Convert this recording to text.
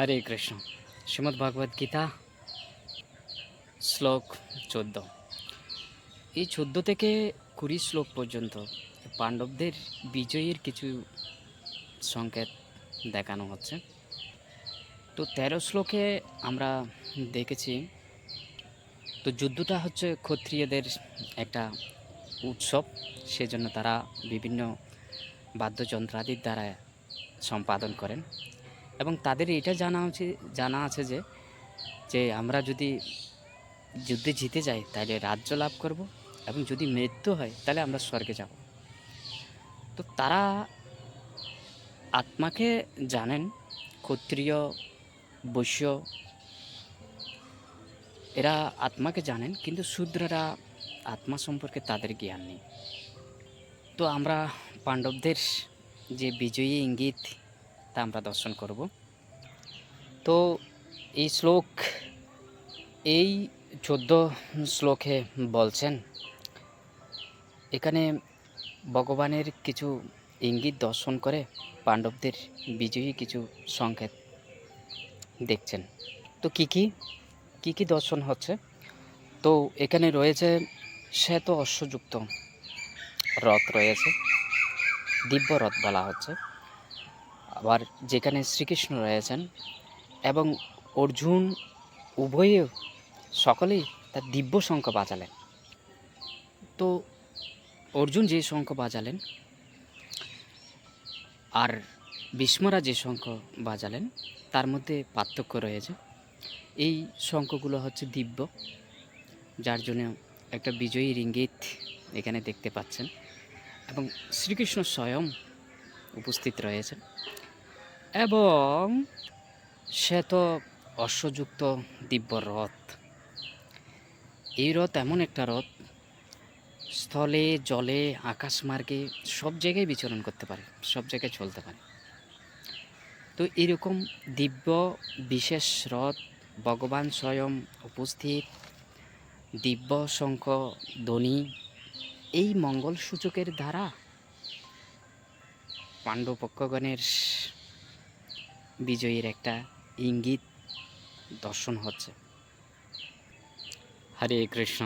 হরে কৃষ্ণ। শ্রীমদ্ ভগবদ গীতা শ্লোক 14। এই 14 থেকে 20 শ্লোক পর্যন্ত পাণ্ডবদের বিজয়ের কিছু সংকেত দেখানো হচ্ছে। তো 13 শ্লোকে আমরা দেখেছি, তো যুদ্ধটা হচ্ছে ক্ষত্রিয়দের একটা উৎসব, সেজন্য তারা বিভিন্ন বাদ্যযন্ত্রাদির দ্বারা সম্পাদন করেন এবং তাদের এটা জানা আছে যে যে আমরা যদি যুদ্ধে জিতে যাই তাহলে রাজ্য লাভ করব, এবং যদি মৃত্যু হয় তাহলে আমরা স্বর্গে যাব। তো তারা আত্মাকে জানেন, ক্ষত্রিয় বৈশ্য এরা আত্মাকে জানেন, কিন্তু শূদ্ররা আত্মা সম্পর্কে তাদের জ্ঞান নেই। তো আমরা পাণ্ডবদের যে বিজয়ী ইঙ্গিত তা আমরা দর্শন করব। তো এই শ্লোক এই 14 শ্লোকে বলছেন, এখানে ভগবানের কিছু ইঙ্গিত দর্শন করে পাণ্ডবদের বিজয়ী কিছু সংকেত দেখছেন। তো কি কি দর্শন হচ্ছে? তো এখানে রয়েছে শ্বেত অশ্বযুক্ত রথ রয়েছে, দিব্য রথ বলা হচ্ছে। আবার যেখানে শ্রীকৃষ্ণ রয়েছেন এবং অর্জুন, উভয়ে সকলেই তার দিব্য শঙ্খ বাজালেন। তো অর্জুন যে শঙ্খ বাজালেন আর ভীষ্মরা যে শঙ্খ বাজালেন তার মধ্যে পার্থক্য রয়েছে। এই শঙ্খগুলো হচ্ছে দিব্য, যার জন্য একটা বিজয়ীর ইঙ্গিত এখানে দেখতে পাচ্ছেন, এবং শ্রীকৃষ্ণ স্বয়ং উপস্থিত রয়েছেন। এবং শ্বেত অশ্বযুক্ত দিব্য রথ, এই রথ এমন একটা রথ, স্থলে জলে আকাশমার্গে সব জায়গায় বিচরণ করতে পারে, সব জায়গায় চলতে পারে। তো এরকম দিব্য বিশেষ রথ, ভগবান স্বয়ং উপস্থিত, দিব্য শঙ্খ ধ্বনি, এই মঙ্গল সূচকের দ্বারা পাণ্ডবপক্ষগণের বিজয়ীর একটা ইঙ্গিত দর্শন হচ্ছে। হরে কৃষ্ণ।